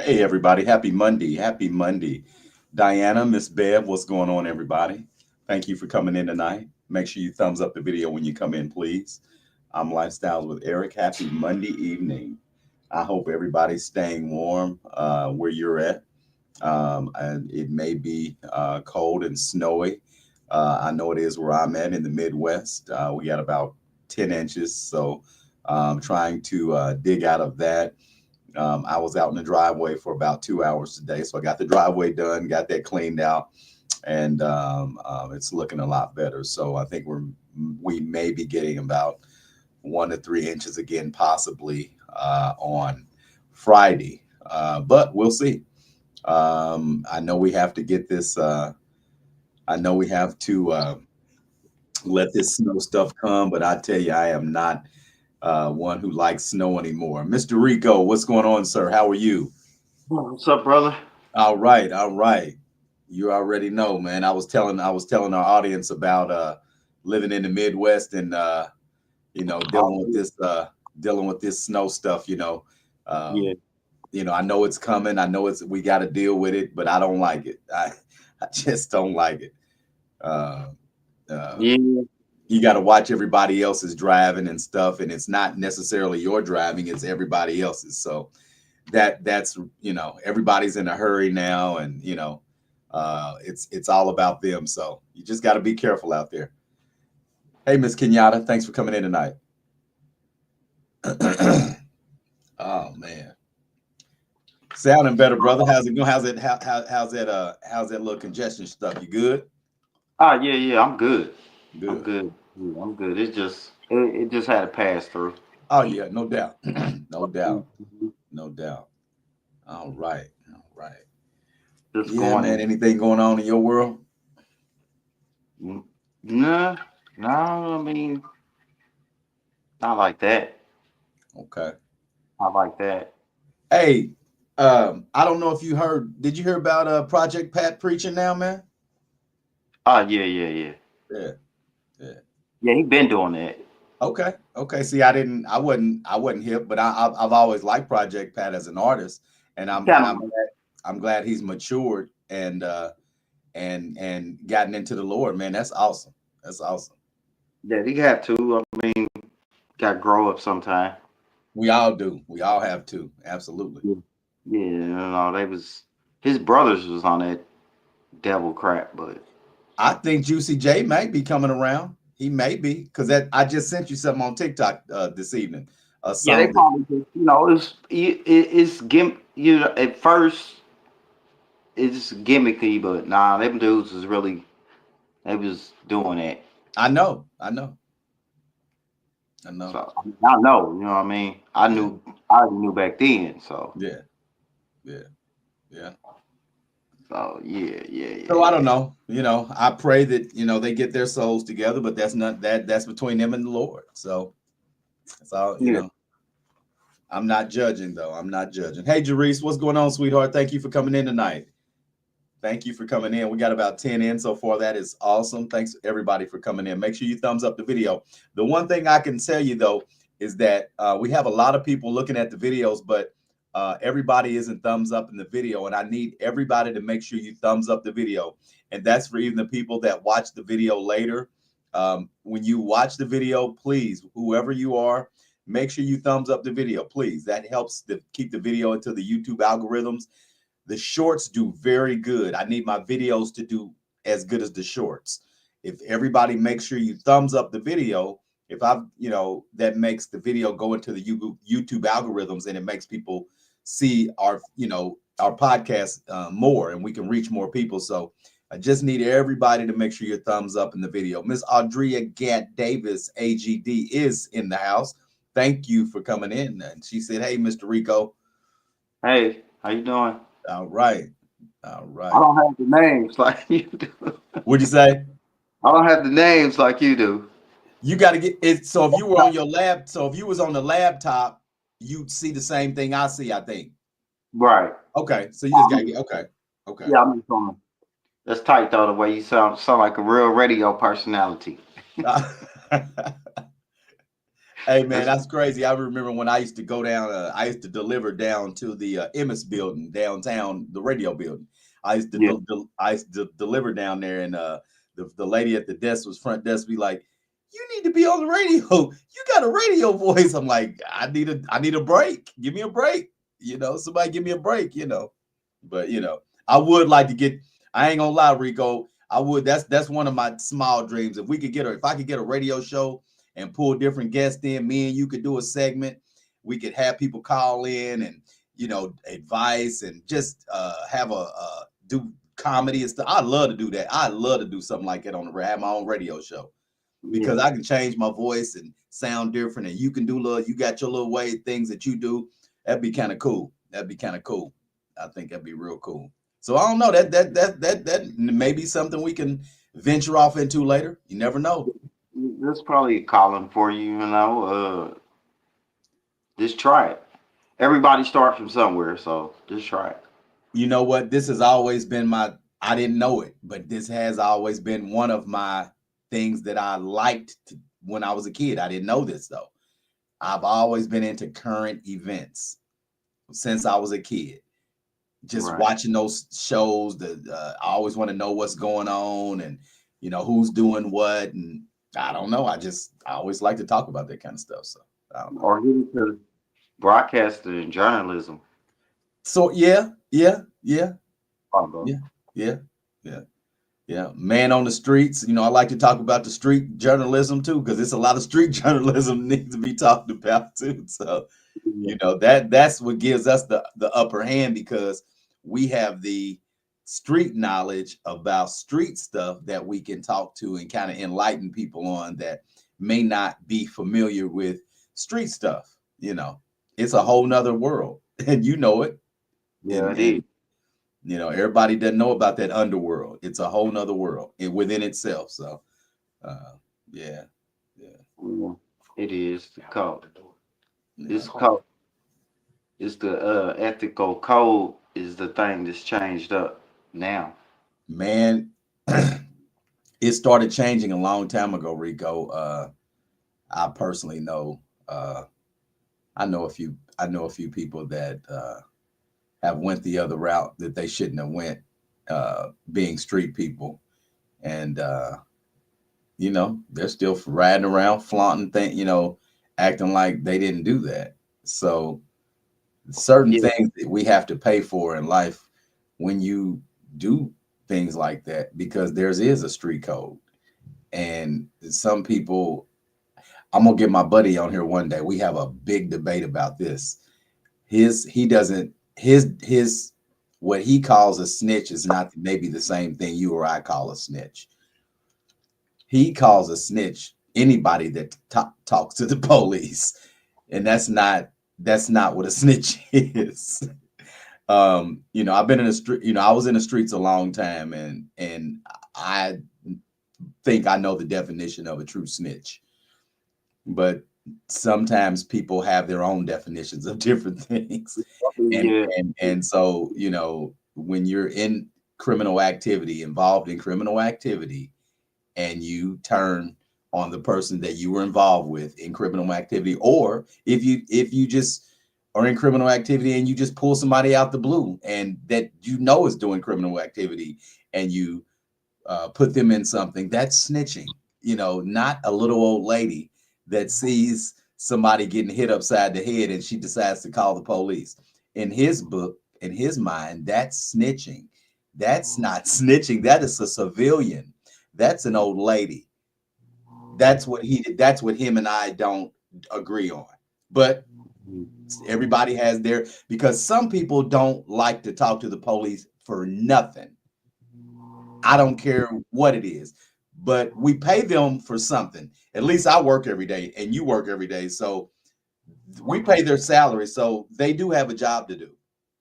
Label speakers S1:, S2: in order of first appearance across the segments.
S1: Hey, everybody. Happy Monday. Happy Monday. Diana, Miss Bev, what's going on, everybody? Thank you for coming in tonight. Make sure you thumbs up the video when you come in, please. I'm Lifestyles with Eric. Happy Monday evening. I hope everybody's staying warm where you're at. And it may be cold and snowy. I know it is where I'm at in the Midwest. We got about 10 inches. So trying to dig out of that. I was out in the driveway for about 2 hours today, so I got the driveway done, got that cleaned out, and it's looking a lot better. So I think we may be getting about 1 to 3 inches again, possibly on Friday, but we'll see. I know we have to get this. I know we have to let this snow stuff come, but I tell you, I am not one who likes snow anymore. Mr. Rico, what's going on, sir? How are you?
S2: What's up, brother?
S1: All right, all right. You already know, man. I was telling our audience about living in the Midwest and dealing with
S2: Oh,
S1: this snow stuff,
S2: yeah,
S1: Um, I know it's coming. I know we got to deal with it, but I don't like it. I just don't like it. Uh, uh,
S2: yeah,
S1: you got to watch everybody else's driving and stuff, and it's not necessarily your driving; it's everybody else's. So that's everybody's in a hurry now, and it's all about them. So you just got to be careful out there. Hey, Miss Kenyatta, thanks for coming in tonight. Oh man, sounding better, brother. How's it going? How's that little congestion stuff? You good?
S2: yeah. I'm good. I'm
S1: Good.
S2: good. Yeah, I'm good. It just had to pass through.
S1: Oh yeah, no doubt. No doubt.
S2: Mhm.
S1: No doubt. All right. All right.
S2: Just
S1: Yeah,
S2: going
S1: man.
S2: in.
S1: Anything going on in your world?
S2: Nah, no. I mean, not like that.
S1: Okay.
S2: Not like that.
S1: Hey, I don't know if you heard. Did you hear about Project Pat preaching now, man?
S2: Yeah.
S1: Yeah. Yeah.
S2: Yeah, he been doing that.
S1: Okay. Okay. See, I didn't. I wasn't hip, but I've always liked Project Pat as an artist, and
S2: He
S1: I'm and
S2: kind
S1: I'm
S2: of
S1: glad, I'm glad he's matured and gotten into the Lord, man. That's awesome. That's awesome.
S2: yeah. He had to. I mean, got to grow up sometime.
S1: We all do. We all have to. Absolutely.
S2: Yeah, yeah. They was his brothers was on that devil crap, but
S1: I think Juicy J might be coming around. He may be because that I just sent you something on TikTok this evening. A
S2: yeah, they
S1: song that
S2: probably just, it's at first it's gimmicky, but nah, them dudes was really they was doing it.
S1: I know. I know. I know.
S2: So I know, you know what I mean.
S1: Yeah.
S2: I already knew back then.
S1: Yeah. Yeah. Yeah.
S2: So
S1: So I
S2: yeah.
S1: don't know. I pray that they get their souls together, but that's not that's between them and the Lord. So that's all.
S2: Yeah.
S1: I'm not judging though. I'm not judging. Hey, Jerice, what's going on, sweetheart? Thank you for coming in tonight. Thank you for coming in. We got about 10 in so far. That is awesome. Thanks everybody for coming in. Make sure you thumbs up the video. The one thing I can tell you though is that we have a lot of people looking at the videos, but everybody isn't thumbs up in the video. And I need everybody to make sure you thumbs up the video. And that's for even the people that watch the video later. When you watch the video, please, whoever you are, make sure you thumbs up the video, please. That helps to keep the video into the YouTube algorithms. The shorts do very good. I need my videos to do as good as the shorts. If everybody makes sure you thumbs up the video, if that makes the video go into the YouTube algorithms and it makes people see our podcast more and we can reach more people. So I just need everybody to make sure your thumbs up in the video. Miss Audria Gant Davis, AGD, is in the house. Thank you for coming in. And she said, "Hey, Mr. Rico."
S2: Hey, how you doing?
S1: All right. All
S2: I
S1: right.
S2: don't have the names like you do.
S1: What'd you say?
S2: I don't have the names like you do.
S1: You got to get it. So if you were on your lab, so if you was on the laptop, you'd see the same thing I see, I think.
S2: Right.
S1: Okay. So you just got to get, okay. Okay.
S2: Yeah, I'm just on. That's tight though. The way you sound like a real radio personality.
S1: Hey man,
S2: That's
S1: that's crazy. I remember when I used to go down. I used to deliver down to the Emmis building downtown, the radio building.
S2: yeah.
S1: I used to deliver down there, and the lady at the desk was front desk. Be like, "You need to be on the radio. You got a radio voice." I'm like, I need a break. Give me a break. Somebody give me a break. But I would like to get. I ain't gonna lie, Rico. I would. That's one of my small dreams. If I could get a radio show and pull different guests in, me and you could do a segment. We could have people call in and advice and just have do comedy and stuff. I'd love to do that. I'd love to do something like that on the have my own radio show
S2: Yeah.
S1: because I can change my voice and sound different, and you can do you got your little way things that you do. That'd be kind of cool. That'd be kind of cool. I think that'd be real cool. So I don't know that may be something we can venture off into later. You never know.
S2: That's probably a calling for you, you know. Just try it. Everybody starts from somewhere, so just try it.
S1: You know what? This has always been I didn't know it, but this has always been one of my things that I liked when I was a kid. I didn't know this though. I've always been into current events since I was a kid. Just
S2: Right.
S1: watching those shows, I always want to know what's going on and who's doing what, and I don't know. I always like to talk about that kind of stuff. So I don't know.
S2: Or get into broadcasting and journalism.
S1: So yeah, yeah, yeah,
S2: Although,
S1: yeah, yeah, yeah. Yeah, man on the streets. I like to talk about the street journalism too, because it's a lot of street journalism needs to be talked about too. So, that's what gives us the upper hand because we have the street knowledge about street stuff that we can talk to and kind of enlighten people on that may not be familiar with street stuff. It's a whole nother world, and you know it.
S2: yeah,
S1: And
S2: it is.
S1: everybody doesn't know about that underworld. It's a whole nother world within itself. So, uh, yeah, yeah,
S2: Yeah, it is the code.
S1: yeah,
S2: It's code. It's the ethical code is the thing that's changed up now.
S1: man. It started changing a long time ago, Rico. I personally know. I know a few. I know a few people that have went the other route that they shouldn't have went, being street people, and they're still riding around, flaunting things, acting like they didn't do that. So certain
S2: Yeah,
S1: things that we have to pay for in life when you do things like that, because theirs is a street code. And some people, I'm gonna get my buddy on here one day. We have a big debate about this. He doesn't his what he calls a snitch is not maybe the same thing you or I call a snitch. He calls a snitch anybody that talks to the police, and that's not what a snitch is. I've been in the street. I was in the streets a long time, and I think I know the definition of a true snitch. But sometimes people have their own definitions of different things, and
S2: yeah,
S1: so when you're in criminal activity, involved in criminal activity, and you turn on the person that you were involved with in criminal activity, or if you just are in criminal activity and you just pull somebody out the blue and that is doing criminal activity, and you put them in something, that's snitching. Not a little old lady that sees somebody getting hit upside the head and she decides to call the police. In his book, in his mind, that's snitching. That's not snitching. That is a civilian. That's an old lady. That's what he did. That's what him and I don't agree on. But everybody has their, because some people don't like to talk to the police for nothing. I don't care what it is, but we pay them for something. At least I work every day and you work every day. So we pay their salary. So they do have a job to do.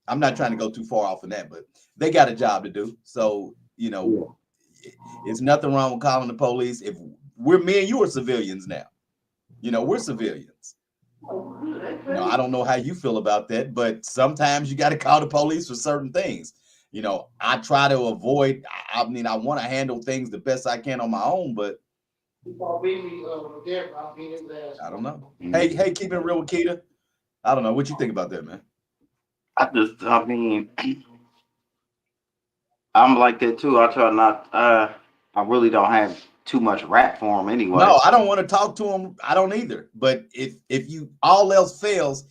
S1: I'm not trying to go too far off in that, but they got a job to do. So,
S2: yeah.
S1: it's nothing wrong with calling the police. If me and you are civilians now, we're civilians. I don't know how you feel about that, but sometimes you got to call the police for certain things. I try to avoid, I mean, I want to handle things the best I can on my own, but I don't know.
S2: Mm.
S1: Hey, keep it real with Keita. I don't know. What you think about that, man?
S2: I mean, I'm like that too. I try not. I really don't have too much rap for him anyway.
S1: No, I don't want to talk to him. I don't either. But if you all else fails,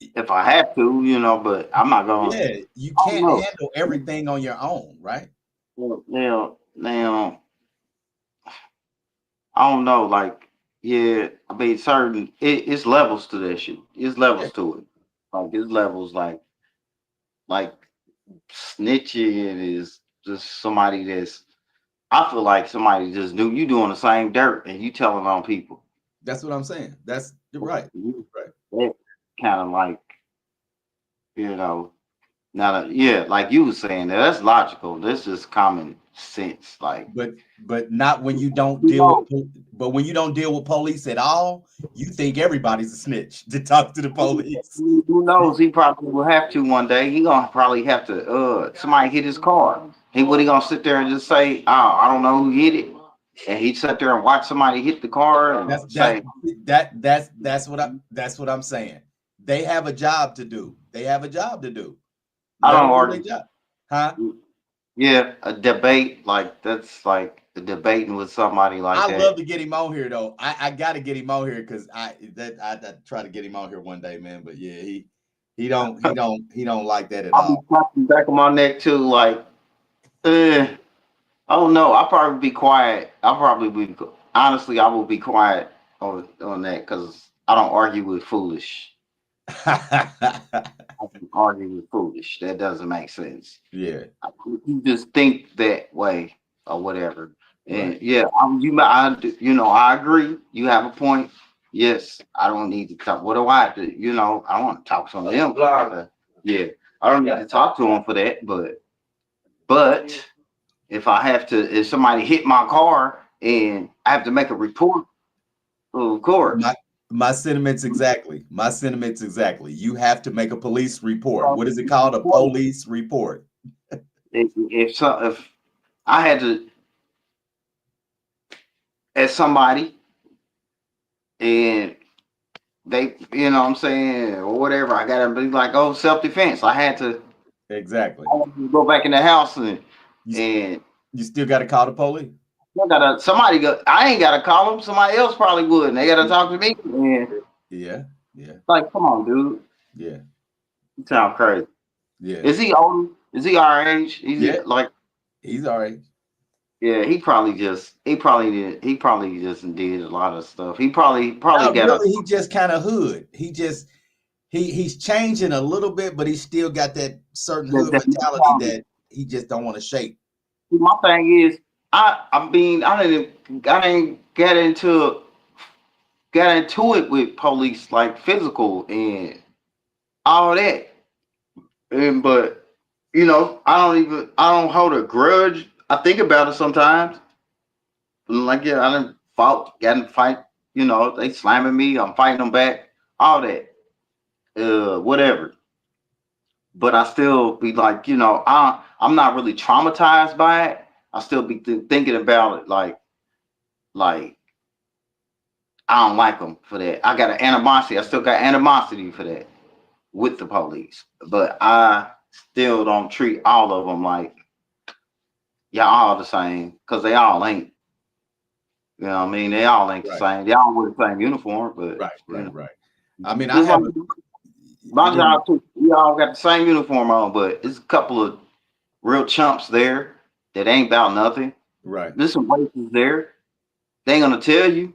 S2: If I have to, but I'm not gonna.
S1: yeah, you
S2: I don't
S1: can't
S2: know.
S1: handle everything on your own, right?
S2: Now, I don't know. Like, yeah, I mean, it's levels to that shit. It's
S1: Yeah,
S2: levels to it. Like, it's levels. Like snitching is just somebody that's. I feel like somebody just knew you doing the same dirt and you telling on people.
S1: that's what I'm saying. That's you're right. Right.
S2: That kind of like, you know, now, yeah, like you was saying, that's logical. That's just common sense. Like,
S1: But not when you don't
S2: you
S1: deal with
S2: know,
S1: but when you don't deal with police at all, you think everybody's a snitch to talk to the police.
S2: who knows? He probably will have to one day. He gonna probably have to. Somebody hit his car. He gonna sit there and just say, "Oh, I don't know who hit it," and he'd sit there and watch somebody hit the car and
S1: That's
S2: say,
S1: that's what I'm saying. They have a job to do. They have a job to do.
S2: "I
S1: Let
S2: don't
S1: them do their
S2: argue."
S1: job. Huh?
S2: Yeah, a debate like that's like debating with somebody like
S1: I
S2: that.
S1: love to get him on here though. I gotta get him on here because I try to get him on here one day, man. But yeah, he don't like that at
S2: I'll be
S1: all.
S2: clapping back of my neck too, like, eh. I don't know. I'll probably be quiet. I'll probably be honestly. I will be quiet on that because I don't argue with foolish. I don't argue with foolish. That doesn't make sense.
S1: Yeah,
S2: You just think that way or whatever.
S1: right.
S2: And yeah, I agree. You have a point. Yes, I don't need to talk. What do I have to? I want to talk to them. Yeah, I don't need to talk to them for that. But if somebody hit my car and I have to make a report, of
S1: My
S2: course.
S1: my sentiments exactly. My sentiments exactly. You have to make a police report. What is it called? A police report.
S2: If I had to as somebody and they, what I'm saying, or whatever, I gotta be like, oh, self defense.
S1: Exactly.
S2: I had to go back in the house
S1: You
S2: and
S1: you still got to call the police.
S2: I ain't gotta call them. Somebody else probably would. And they gotta
S1: Yeah,
S2: talk to me. And
S1: yeah, yeah,
S2: like, come on, dude,
S1: yeah,
S2: you sound crazy.
S1: yeah.
S2: Is he older? Is he our age? Is he
S1: Yeah,
S2: like?
S1: he's all right.
S2: Yeah, he probably just did a lot of stuff. He probably
S1: Not
S2: got a
S1: really. He just kind of hood. He's changing a little bit, but he still got that certain hood mentality
S2: mentality.
S1: that he just don't want to shake.
S2: My thing is, I didn't get into it with police like physical and all that. But I don't hold a grudge. I think about it sometimes. Like, yeah, I didn't got in fight. They slamming me. I'm fighting them back. All that. Whatever. But I still be like, I'm not really traumatized by it. I still be thinking about it like I don't like them for that. I got an animosity. I still got animosity for that with the police. But I still don't treat all of them like y'all all the same because they all ain't. You know what I mean? They all ain't the
S1: Right,
S2: same. They all wear the same uniform, but
S1: right, right, right. I mean, I
S2: just like
S1: have a
S2: my
S1: go ahead.
S2: job too. We all got the same uniform on, but it's a couple of real chumps there that ain't about nothing.
S1: Right,
S2: There's some racists there. They ain't gonna tell you.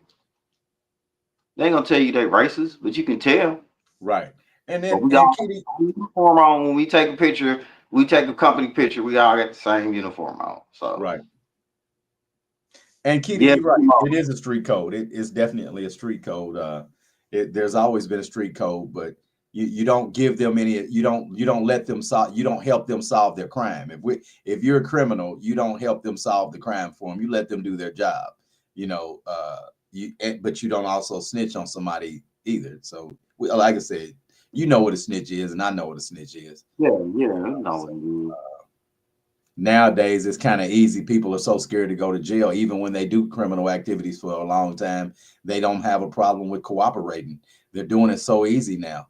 S2: They ain't gonna tell you they racist, but you can tell.
S1: right. And
S2: But
S1: then
S2: we
S1: and
S2: all got
S1: Kitty,
S2: the same uniform on when we take a picture. We take a company picture. We all got the same uniform on. So
S1: right. And Kitty,
S2: yeah,
S1: you're right. It is a street code. It is definitely a street code. There's always been a street code, but you don't give them any. You don't let them solve. You don't help them solve their crime. If you're a criminal, you don't help them solve the crime for them. You let them do their job. You know. But you don't also snitch on somebody either. So, like I said, you know what a snitch is, and I know what a snitch is.
S2: yeah, yeah. You know
S1: So,
S2: what it is.
S1: Nowadays, it's kind of easy. People are so scared to go to jail, even when they do criminal activities for a long time. They don't have a problem with cooperating. They're doing it so easy now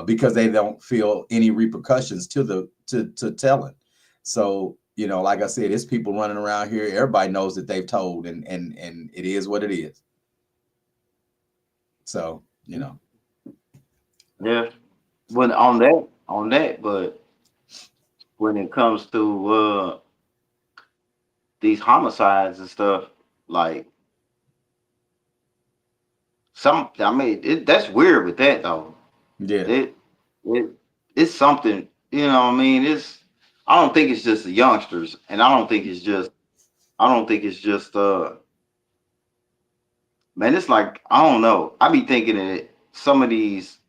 S1: because they don't feel any repercussions to to telling. So like I said, it's people running around here. Everybody knows that they've told, and it is what it is. So
S2: Yeah. When on that, but when it comes to these homicides and stuff, like I mean, that's weird with that though.
S1: yeah,
S2: It it it's something, you know what I mean? I don't think it's just the youngsters, and I don't think it's just man, it's like I don't know. I be thinking that some of these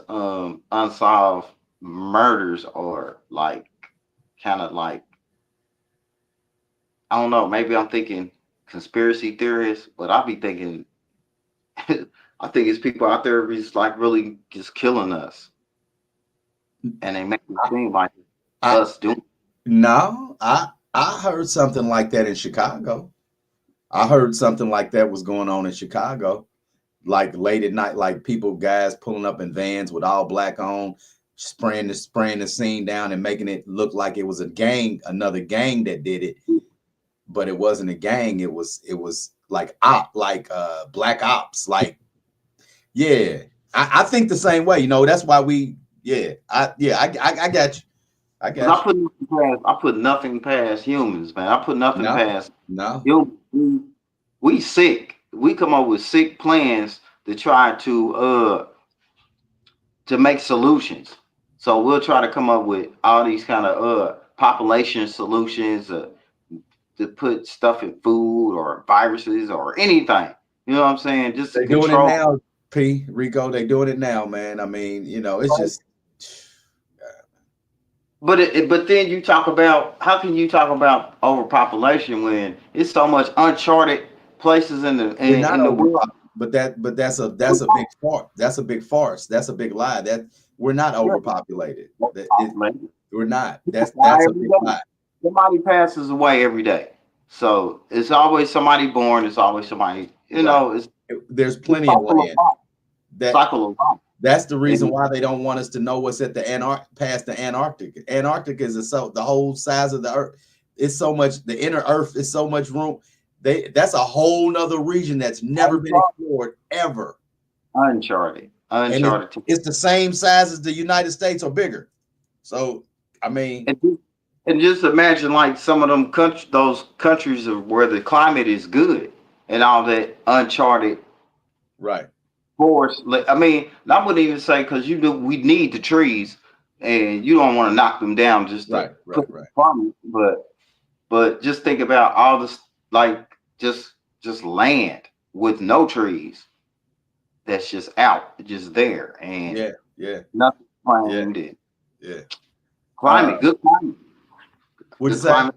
S2: unsolved murders are like kind of like I don't know, maybe I'm thinking conspiracy theorists, but I be thinking I think it's people out there just like really just killing us, and they make it seem like
S1: I
S2: us doing.
S1: no, I heard something like that in Chicago. I heard something like that was going on in Chicago, like late at night, like guys pulling up in vans with all black on, spraying the scene down and making it look like it was a gang, another gang that did it, but it wasn't a gang. It was like black ops. Like, yeah, I think the same way. That's why I got you. I
S2: 'Cause
S1: got you.
S2: I put nothing past humans, man. I put nothing
S1: No,
S2: past
S1: no,
S2: you. We sick. We come up with sick plans to try to make solutions. So we'll try to come up with all these kind of population solutions to put stuff in food or viruses or anything. You know what I'm saying? Just to
S1: they doing it
S2: control.
S1: now, Rico. They doing it now, man. I mean, it's just
S2: But then you talk about how can you talk about overpopulation when it's so much uncharted places
S1: we're not
S2: in the world?
S1: overpop, but that's a big farce. That's a big farce. That's a big lie. That we're not
S2: Yeah,
S1: overpopulated. That it,
S2: population.
S1: we're not.
S2: People die
S1: That's a
S2: every
S1: big
S2: day.
S1: lie.
S2: Somebody passes away every day. So it's always somebody born. It's always somebody.
S1: Right. There's
S2: It's
S1: plenty of
S2: cycle of
S1: land.
S2: life.
S1: That
S2: Cycle of life.
S1: that's the reason
S2: And
S1: why they don't want us to know what's at the past the Antarctic. Antarctica is the whole size of the Earth. It's so much. The inner Earth is so much room. That's a whole nother region that's never been explored ever.
S2: uncharted,
S1: And
S2: uncharted.
S1: it's the same size as the United States or bigger. So I mean,
S2: And just imagine like some of them those countries where the climate is good and all that uncharted
S1: right,
S2: forest. I mean, I wouldn't even say because we need the trees, and you don't want to knock them down just to
S1: right, right,
S2: put
S1: right.
S2: farming. But just think about all this like just land with no trees that's just out, just there, and
S1: Yeah, yeah,
S2: nothing
S1: yeah,
S2: planted. And
S1: yeah.
S2: climate,
S1: What'd you
S2: good
S1: say?
S2: climate.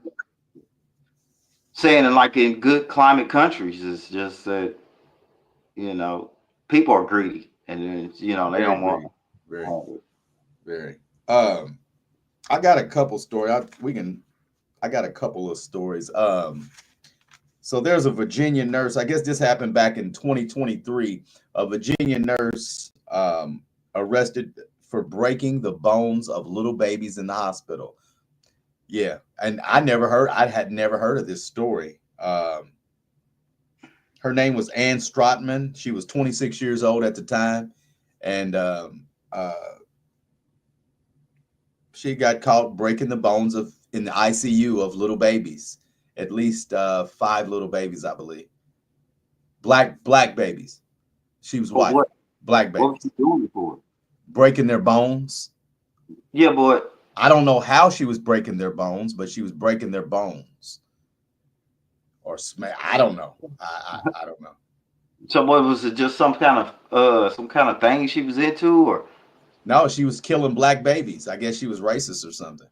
S2: Saying like in good climate countries is just that you know people are greedy, and then, they
S1: Very
S2: don't want.
S1: great. Very, very. Um, I got a couple stories. I got a couple of stories. So there's a Virginia nurse. I guess this happened back in 2023. A Virginia nurse arrested for breaking the bones of little babies in the hospital. Yeah, and I had never heard of this story. Her name was Ann Strotman. She was 26 years old at the time, and she got caught breaking the bones of in the ICU of little babies. At least five little babies, I believe. Black babies. She was
S2: But
S1: white. Black
S2: what was
S1: babies
S2: she doing it for?
S1: breaking their bones.
S2: Yeah, but
S1: I don't know how she was breaking their bones, but she was breaking their bones or smash. I don't know. I don't know.
S2: so what was it? Just some kind of thing she was into, or
S1: No, she was killing black babies. I guess she was racist or something.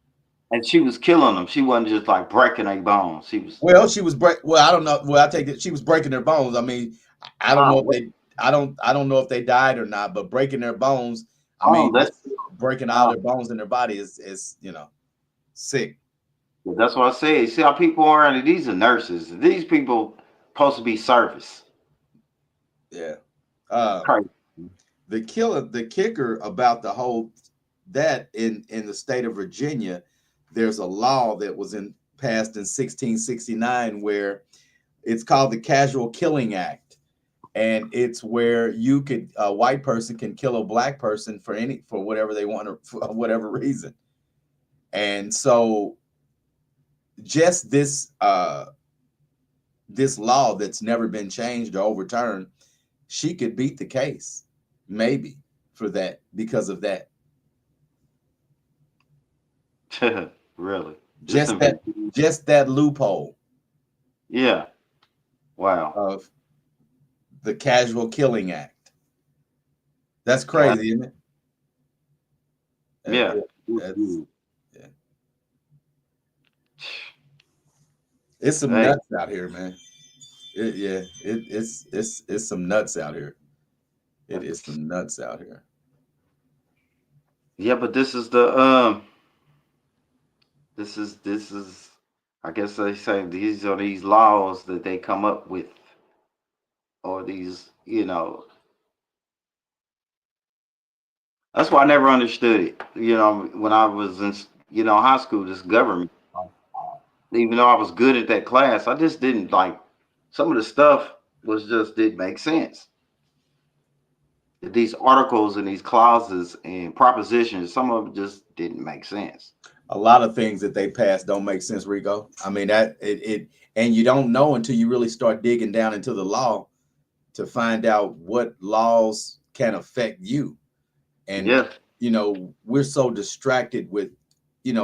S2: and she was killing them. She wasn't just like breaking their bones. She was.
S1: Well, she was break. Well, I don't know. Well, I take it she was breaking their bones. I mean, I don't know if
S2: Oh,
S1: they. I don't know if they died or not. But breaking their bones. I
S2: oh,
S1: mean,
S2: that's.
S1: just breaking all
S2: Oh,
S1: their bones in their body is. Sick.
S2: But that's what I said. See how people are. These are nurses. These people supposed to be service.
S1: Yeah. Um,
S2: Crazy.
S1: the kicker about the whole that in the state of Virginia, there's a law that was in passed in 1669 where it's called the Casual Killing Act, and it's where you could a white person can kill a black person for whatever they want or for whatever reason. And so just this law that's never been changed or overturned, she could beat the case, maybe, for that because of that.
S2: Really. Just
S1: Just that
S2: in
S1: just that loophole
S2: yeah. Wow.
S1: of the Casual Killing Act. That's
S2: Got
S1: crazy, isn't it?
S2: yeah.
S1: That's yeah. It's some
S2: Hey.
S1: nuts out here, man. It's some nuts out here. It is some nuts out here.
S2: Yeah, but this is I guess they say these are these laws that they come up with, or these, that's why I never understood it. When I was in, high school, this government, even though I was good at that class, I just didn't like some of the stuff was just didn't make sense. These articles and these clauses and propositions, some of them just didn't make sense.
S1: A lot of things that they pass don't make sense, Rico. I mean and you don't know until you really start digging down into the law to find out what laws can affect you. And
S2: Yeah,
S1: we're so distracted with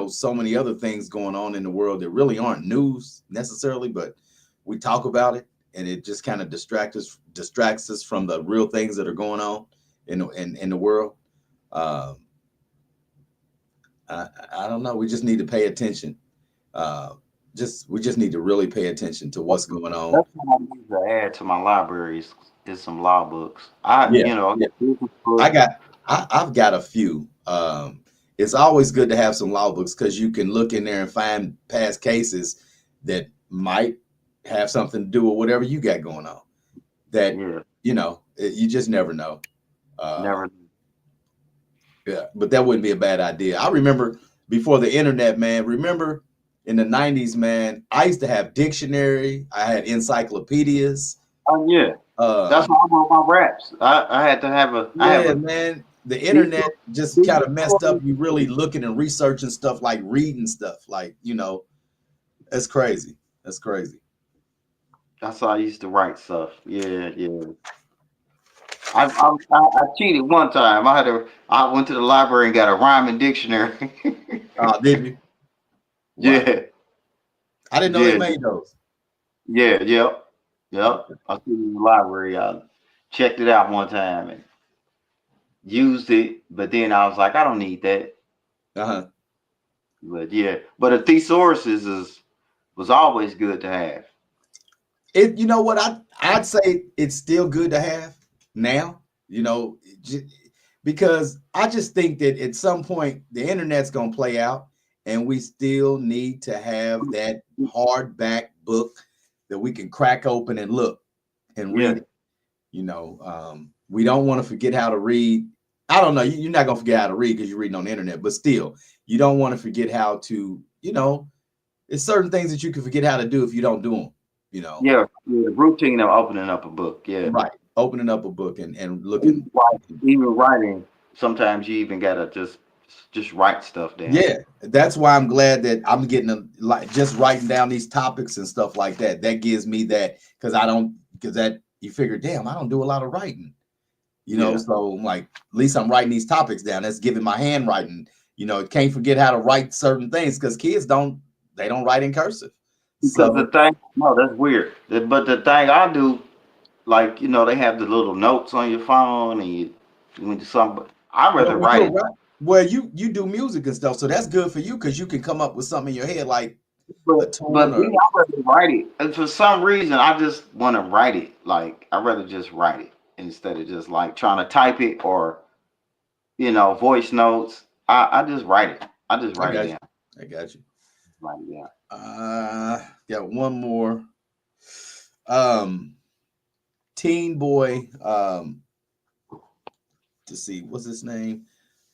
S1: so many other things going on in the world that really aren't news necessarily, but we talk about it and it just kind of distracts us from the real things that are going on in the world. um, I don't know, we just need to pay attention. uh, we just need to really pay attention to what's going on.
S2: that's what I need to add to my libraries is some law books. I,
S1: Yeah,
S2: I
S1: yeah.
S2: got business
S1: I
S2: books.
S1: got I've got a few. It's always good to have some law books because you can look in there and find past cases that might have something to do with whatever you got going on. That
S2: Yeah,
S1: you just never know. Uh,
S2: never.
S1: yeah, but that wouldn't be a bad idea. I remember before the internet, man. Remember in the '90s, man. I used to have dictionary. I had encyclopedias.
S2: Oh yeah, that's
S1: Um,
S2: why I wrote my raps. I had to have a. I have
S1: Yeah,
S2: a
S1: man. The
S2: big,
S1: internet just
S2: big
S1: kind of messed up
S2: story.
S1: you really looking and researching stuff like reading stuff. Like, that's crazy. That's crazy.
S2: That's how I used to write stuff. Yeah, yeah. I cheated one time. I went to the library and got a rhyming dictionary.
S1: Did you? Wow.
S2: Yeah,
S1: I didn't know they
S2: yeah,
S1: made those.
S2: yeah, yep, yep.
S1: Okay.
S2: I was in the library. I checked it out one time and used it, but then I was like, I don't need that.
S1: Uh-huh.
S2: But yeah, but a thesaurus was always good to have.
S1: You know what? I'd say it's still good to have now, because I just think that at some point the internet's gonna play out and we still need to have that hardback book that we can crack open and look and read
S2: Yeah,
S1: it. We don't want to forget how to read. I don't know. You're not gonna forget how to read because you're reading on the internet, but still, you don't want to forget how to. It's certain things that you can forget how to do if you don't do them. You know,
S2: yeah, yeah. The routine of opening up a book. Yeah,
S1: right? Opening up a book and
S2: even
S1: looking.
S2: even writing. Sometimes you even gotta just write stuff down.
S1: Yeah, that's why I'm glad that I'm getting like just writing down these topics and stuff like that. That gives me that because that you figure, damn, I don't do a lot of writing.
S2: Yeah,
S1: So like at least I'm writing these topics down. That's giving my handwriting. Can't forget how to write certain things because kids don't write in cursive.
S2: because the
S1: So
S2: thing, no, that's weird. But the thing I do, like they have the little notes on your phone, and you went to some. I'd rather
S1: well,
S2: write
S1: you're
S2: it.
S1: right. Well, you do music and stuff, so that's good for you because you can come up with something in your head like a tune
S2: But
S1: or
S2: me, I'd rather write it. And for some reason, I just want to write it. Like I'd rather just write it instead of just like trying to type it or voice notes. I just write it. I just
S1: I
S2: write it
S1: got you.
S2: down.
S1: I got you.
S2: Like, yeah.
S1: Got one more. Um, teen boy. To see what's his name.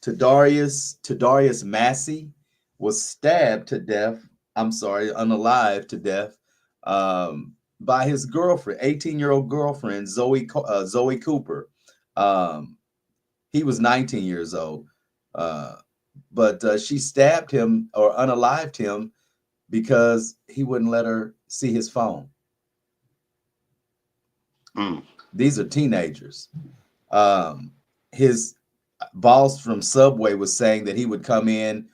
S1: Tadarius Massey was stabbed to death. I'm sorry, unalive to death. By his girlfriend, 18-year-old girlfriend Zoe Cooper. Um, he was 19 years old, but she stabbed him or unalived him because he wouldn't let her see his phone.
S2: Mm.
S1: These are teenagers. His boss from Subway was saying that he would come in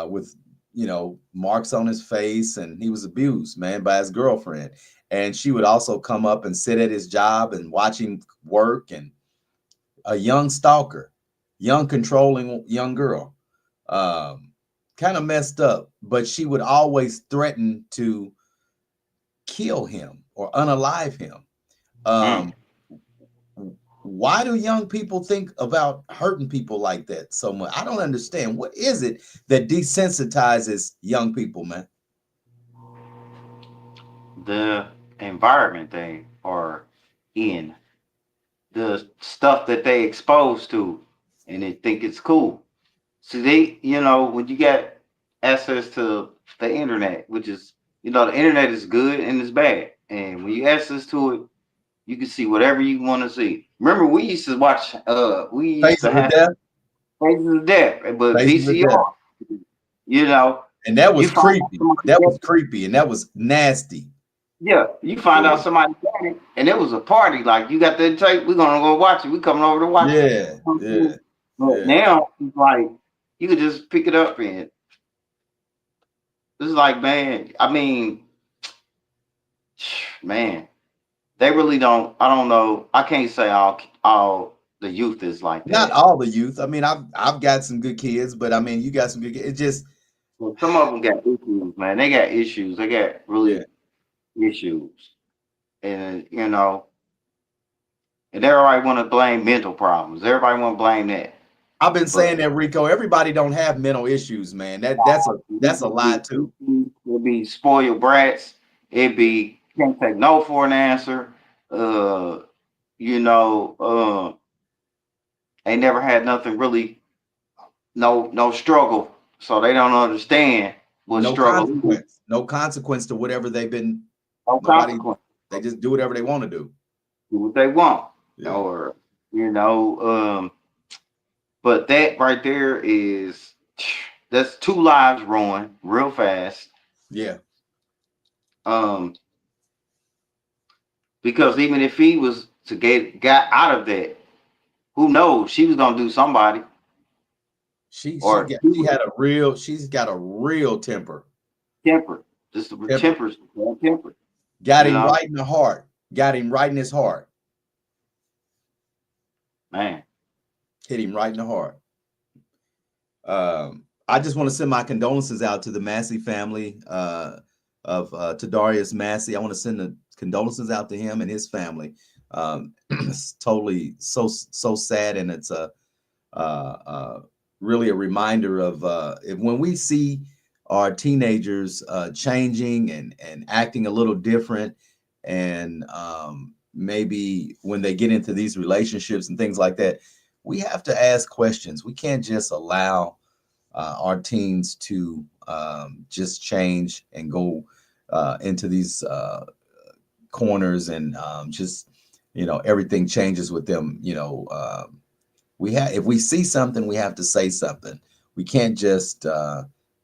S1: with, marks on his face, and he was abused, man, by his girlfriend. And she would also come up and sit at his job and watch him work. And a young stalker, young controlling young girl, kind of messed up. But she would always threaten to kill him or unalive him.
S2: Mm.
S1: Um, why do young people think about hurting people like that so much? I don't understand. What is it that desensitizes young people, man?
S2: The environment they are in, the stuff that they exposed to, and they think it's cool. See, when you get access to the internet, which is, the internet is good and it's bad. And when you access to it, you can see whatever you want to see. Remember, we used to watch, we used to
S1: Faces of
S2: have
S1: death.
S2: Faces of Death, but
S1: Faces of death.
S2: VCR, you know,
S1: And that
S2: you
S1: was
S2: find out
S1: creepy.
S2: somebody
S1: That was
S2: dead.
S1: creepy, and that was nasty.
S2: Yeah, you find
S1: Yeah.
S2: out somebody dead, and it was a party. Like, you got that tape, we're gonna go watch it. We coming over to watch it.
S1: Yeah. Yeah.
S2: But
S1: Yeah.
S2: now it's like you could just pick it up and it's like, man, I mean, man, they really don't. I don't know. I can't say all the youth is like
S1: Not
S2: that.
S1: all the youth. I mean, I've got some good kids, but I mean, you got some good kids. It just,
S2: But some of them got issues, man. They got issues. They got
S1: yeah.
S2: really issues, and and everybody want to blame mental problems. Everybody want to blame that,
S1: I've been
S2: but
S1: saying that, Rico. Everybody don't have mental issues, man. That's a lie too.
S2: It'd be spoiled brats. It'd be can't take no for an answer. Uh, you know, they never had nothing really, no struggle, so they don't understand what
S1: No
S2: struggle is.
S1: consequence. No consequence to whatever they've been.
S2: No
S1: Nobody.
S2: consequence.
S1: They just do whatever they want to do.
S2: Do what they want,
S1: Yeah.
S2: or you know, but that right there is that's two lives ruined real fast.
S1: Yeah.
S2: Um, because even if he was to get got out of that, who knows? She was gonna do somebody or
S1: She's got a real temper.
S2: temper. Just the
S1: Temper.
S2: tempers, temper.
S1: Got
S2: You
S1: him
S2: know,
S1: right in the heart. Got him right in his heart.
S2: man.
S1: Hit him right in the heart. I just want to send my condolences out to the Massey family of Tadarius Massey. I want to send the condolences out to him and his family. It's totally so sad, and it's really a reminder of when we see our teenagers changing and acting a little different, and maybe when they get into these relationships and things like that, we have to ask questions. We can't just allow our teens to just change and go into these corners and just everything changes with them. If we see something, we have to say something. We can't just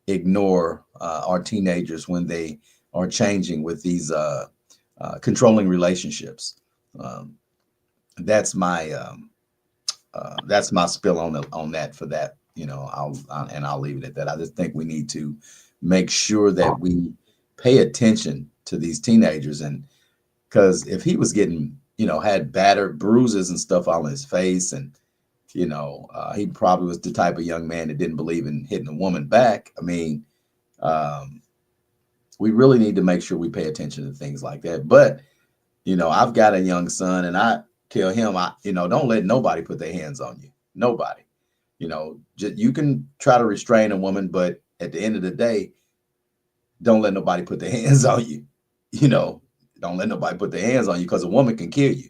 S1: ignore our teenagers when they are changing with these controlling relationships. Um, that's my spill on that for that. I'll leave it at that. I just think we need to make sure that we pay attention to these teenagers, and because if he was getting had battered bruises and stuff on his face, and he probably was the type of young man that didn't believe in hitting a woman back. I mean, um, we really need to make sure we pay attention to things like that. But I've got a young son, and I tell him, don't let nobody put their hands on you. Nobody. You can try to restrain a woman, but at the end of the day, don't let nobody put their hands on you. You know, don't let nobody put their hands on you, because a woman can kill you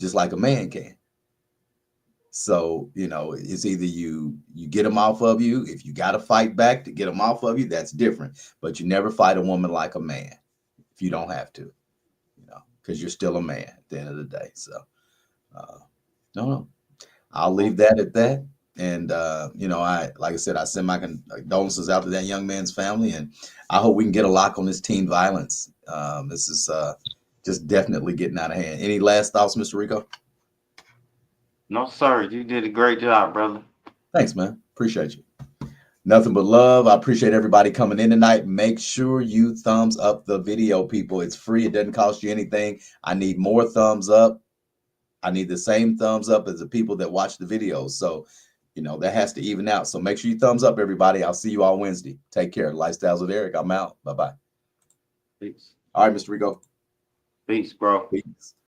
S1: just like a man can. So, you know, it's either you get them off of you. If you got to fight back to get them off of you, that's different. But you never fight a woman like a man if you don't have to, you know, because you're still a man at the end of the day. So, no, I'll leave that at that. And you know, like I said, I send my condolences out to that young man's family, and I hope we can get a lock on this teen violence. This is just definitely getting out of hand. Any last thoughts, Mr. Rico?
S2: No, sir. You did a great job, brother.
S1: Thanks, man. Appreciate you. Nothing but love. I appreciate everybody coming in tonight. Make sure you thumbs up the video, people. It's free. It doesn't cost you anything. I need more thumbs up. I need the same thumbs up as the people that watch the videos. So, you know, that has to even out. So make sure you thumbs up, everybody. I'll see you all Wednesday. Take care. Lifestyles with Eric. I'm out. Bye-bye.
S2: Peace.
S1: All right, Mr. Rico.
S2: Peace, bro.
S1: Peace.